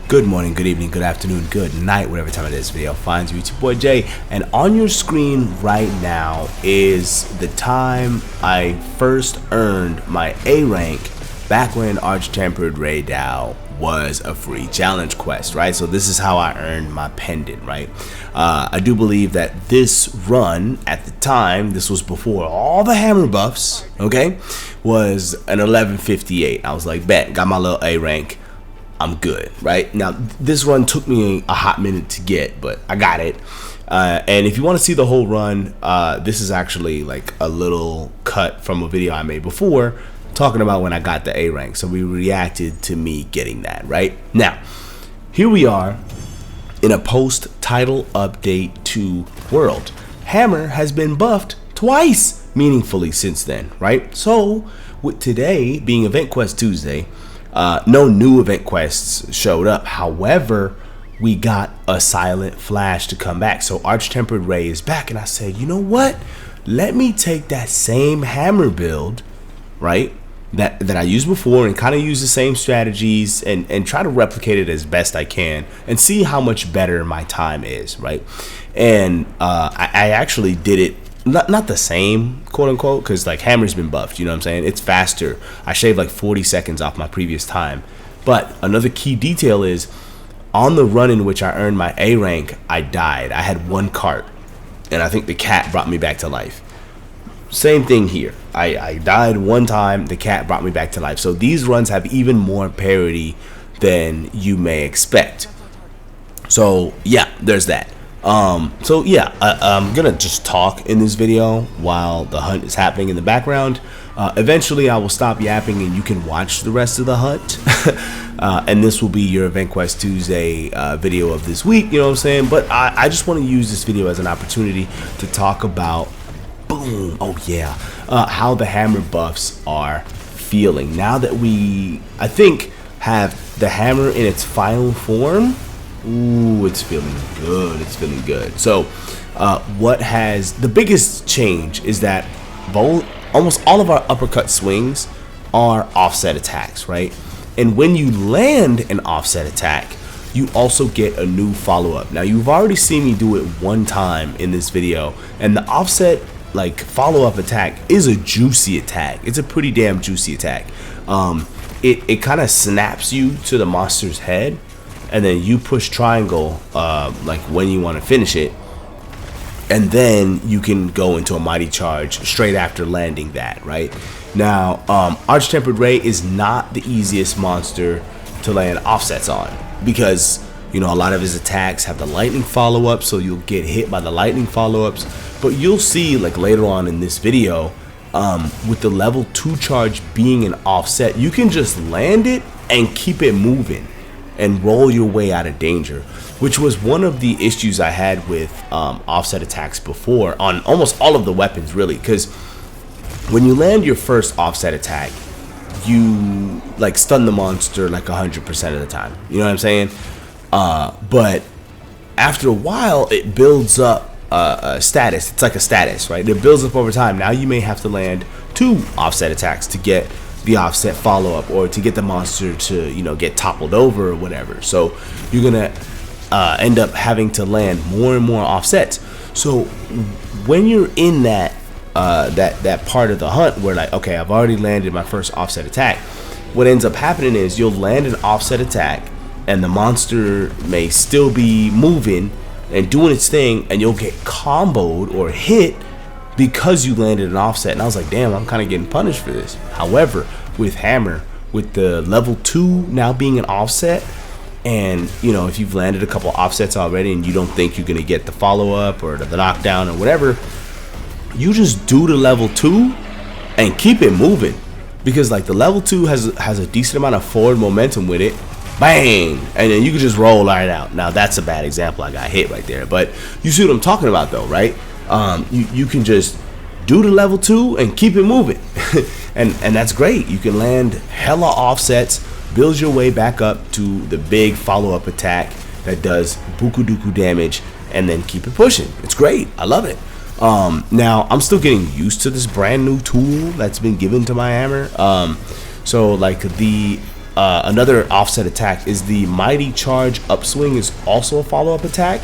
Good morning, good evening, good afternoon, good night, whatever time of this video finds you. It's your boy Jay, and on your screen right now is the time I first earned my A rank back when Arch-Tempered Rey Dau was a free challenge quest, right? So this is how I earned my pendant, right? I do believe that this run at the time, this was before all the hammer buffs, okay, was an 1158. I was like, bet, got my little A rank. I'm good, right? Now, this run took me a hot minute to get, but I got it. And if you want to see the whole run, this is actually like a little cut from a video I made before talking about when I got the A rank. So we reacted to me getting that, right? Now, here we are in a post-title update 2 world. Hammer has been buffed twice meaningfully since then, right? So, with today being Event Quest Tuesday, no new event quests showed up. However, we got a silent flash to come back. So Arch-Tempered Rey is back, and I said, you know what? Let me take that same hammer build, right, that I used before, and kind of use the same strategies and try to replicate it as best I can and see how much better my time is, right? And I actually did it. Not the same, quote unquote, because like hammer's been buffed, you know what I'm saying? It's faster. I shaved like 40 seconds off my previous time. But another key detail is on the run in which I earned my A rank, I died. I had one cart, and I think the cat brought me back to life. Same thing here. I died one time, the cat brought me back to life. So these runs have even more parity than you may expect. So yeah, there's that. So yeah, I'm gonna just talk in this video while the hunt is happening in the background. Eventually I will stop yapping and you can watch the rest of the hunt. And this will be your Event Quest Tuesday video of this week, you know what I'm saying? But I just want to use this video as an opportunity to talk about, boom, oh yeah, how the hammer buffs are feeling now that we, I think, have the hammer in its final form. Ooh, it's feeling good. It's feeling good. So, what has the biggest change is that almost all of our uppercut swings are offset attacks, right? And when you land an offset attack, you also get a new follow-up. Now, you've already seen me do it one time in this video, and the offset like follow-up attack is a juicy attack. It's a pretty damn juicy attack. It kind of snaps you to the monster's head, and then you push triangle like when you want to finish it, and then you can go into a mighty charge straight after landing that, right? Now, Arch-Tempered Rey is not the easiest monster to land offsets on, because you know a lot of his attacks have the lightning follow-up, so you'll get hit by the lightning follow-ups. But you'll see like later on in this video, with the level 2 charge being an offset, you can just land it and keep it moving and roll your way out of danger, which was one of the issues I had with offset attacks before on almost all of the weapons, really, because when you land your first offset attack, you like stun the monster like 100% of the time, you know what I'm saying? But after a while, it builds up a status. It's like a status, right? It builds up over time. Now you may have to land 2 offset attacks to get the offset follow-up, or to get the monster to, you know, get toppled over or whatever. So you're gonna end up having to land more and more offsets. So when you're in that that part of the hunt where like, okay, I've already landed my first offset attack, what ends up happening is you'll land an offset attack and the monster may still be moving and doing its thing, and you'll get comboed or hit because you landed an offset. And I was like, damn, I'm kind of getting punished for this. However, with hammer, with the level 2 now being an offset, and you know, if you've landed a couple offsets already and you don't think you're gonna get the follow-up or the knockdown or whatever, you just do the level 2 and keep it moving, because like the level 2 has a decent amount of forward momentum with it. Bang, and then you can just roll right out. Now that's a bad example, I got hit right there, but you see what I'm talking about though, right? You can just do the level 2 and keep it moving. and that's great. You can land hella offsets, build your way back up to the big follow-up attack that does buku duku damage, and then keep it pushing. It's great. I love it. Now I'm still getting used to this brand new tool that's been given to my hammer. So like the another offset attack is the Mighty Charge Upswing is also a follow-up attack.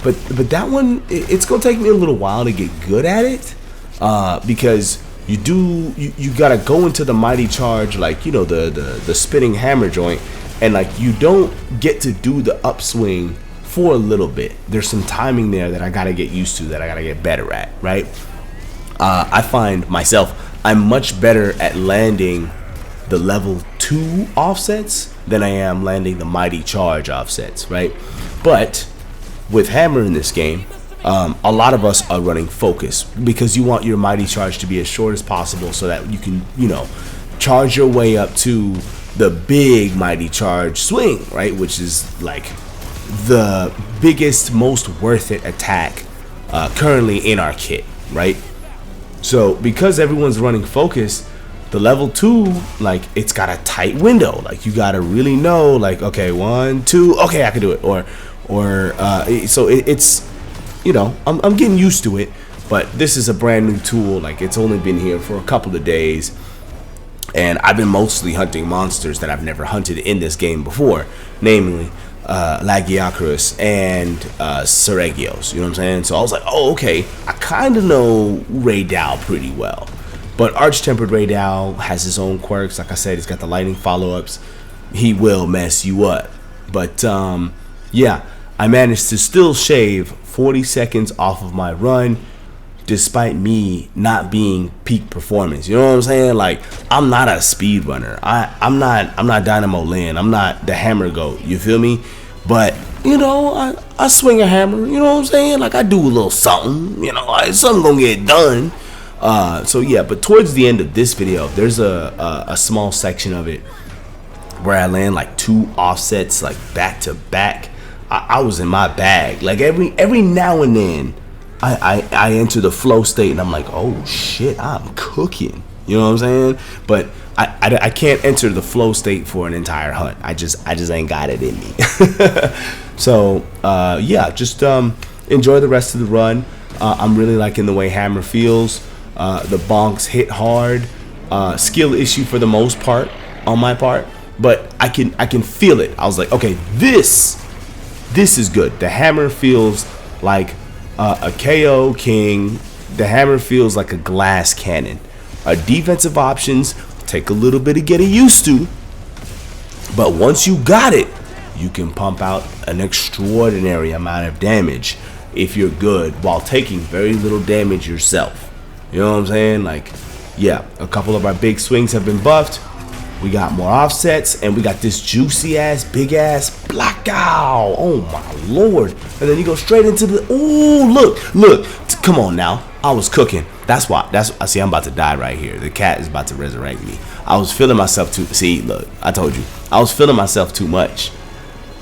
But that one, it's gonna take me a little while to get good at it, because you gotta go into the Mighty Charge, like, you know, the spinning hammer joint, and like you don't get to do the upswing for a little bit. There's some timing there that I gotta get used to, that I gotta get better at, right? I find myself, I'm much better at landing the level 2 offsets than I am landing the Mighty Charge offsets, right? But with hammer in this game, a lot of us are running focus, because you want your Mighty Charge to be as short as possible so that you can, you know, charge your way up to the big Mighty Charge swing, right? Which is like the biggest, most worth it attack currently in our kit, right? So because everyone's running focus, the level 2, like, it's got a tight window. Like, you gotta really know, like, okay, 1, 2, okay, I can do it. So it's, you know, I'm getting used to it, but this is a brand new tool. Like, it's only been here for a couple of days, and I've been mostly hunting monsters that I've never hunted in this game before, namely Lagiacrus and Seregios, you know what I'm saying? So I was like, oh, okay, I kind of know Rey Dau pretty well. But Arch-Tempered Rey Dau has his own quirks. Like I said, he's got the lightning follow-ups. He will mess you up. But, yeah, I managed to still shave 40 seconds off of my run, despite me not being peak performance. You know what I'm saying? Like, I'm not a speed runner. I'm not Dynamo Lynn. I'm not the hammer goat. You feel me? But, you know, I swing a hammer. You know what I'm saying? Like, I do a little something. You know, like, something gonna get done. So yeah, but towards the end of this video, there's a small section of it where I land like 2 offsets, like, back to back. I was in my bag. Like, every now and then I enter the flow state and I'm like, oh shit, I'm cooking. You know what I'm saying? But I can't enter the flow state for an entire hunt. I just ain't got it in me. So yeah, just enjoy the rest of the run. I'm really liking the way hammer feels. The bonks hit hard. Skill issue for the most part on my part, but I can feel it. I was like, okay, this is good. The hammer feels like a KO king. The hammer feels like a glass cannon. Defensive options take a little bit of getting used to, but once you got it, you can pump out an extraordinary amount of damage if you're good, while taking very little damage yourself. You know what I'm saying? Like, yeah, a couple of our big swings have been buffed. We got more offsets, and we got this juicy ass, big ass blackout. Oh my lord! And then you go straight into the. Ooh, look! Come on now, I was cooking. That's why. I see. I'm about to die right here. The cat is about to resurrect me. I was feeling myself too. See, look, I told you. I was feeling myself too much.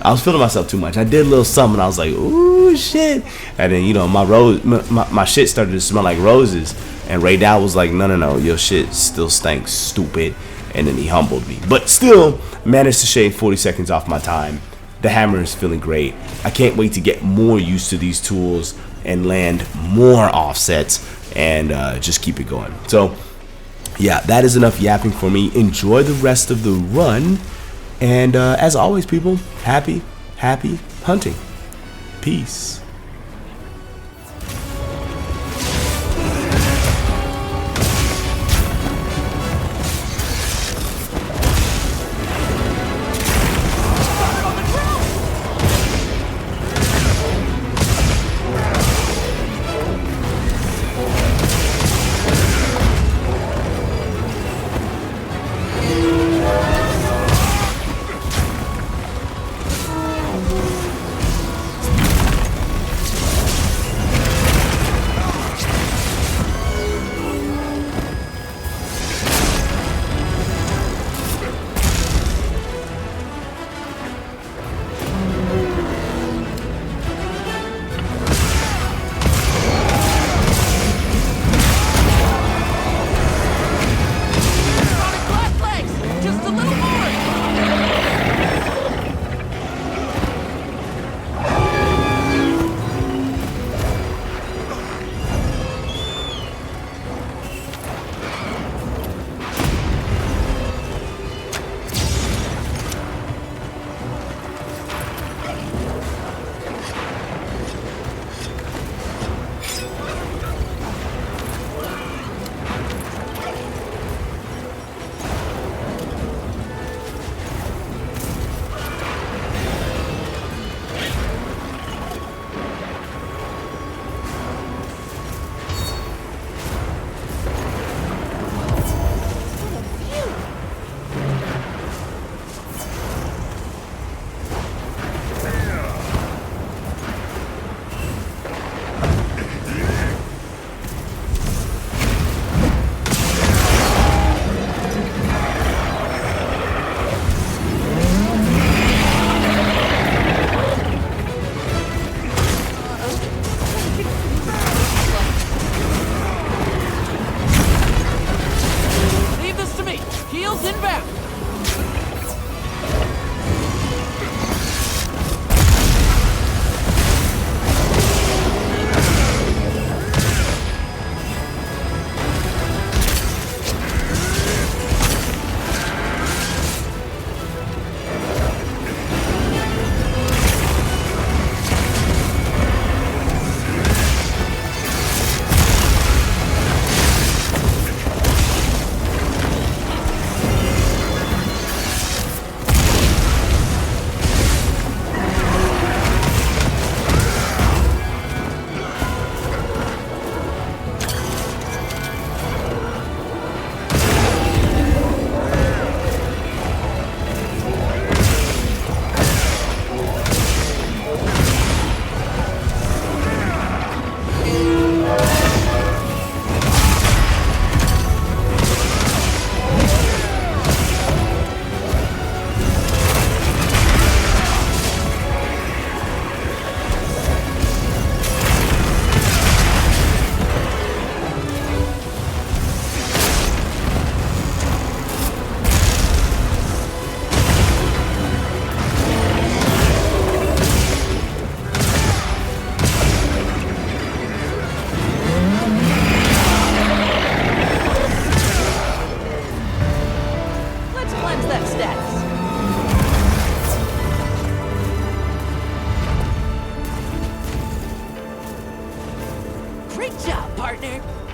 I did a little something. I was like, ooh, shit. And then, you know, my shit started to smell like roses. And Rey Dau was like, no, your shit still stinks, stupid. And then he humbled me. But still, managed to shave 40 seconds off my time. The hammer is feeling great. I can't wait to get more used to these tools and land more offsets and just keep it going. So, yeah, that is enough yapping for me. Enjoy the rest of the run. And as always, people, happy hunting. Peace. Great job, partner.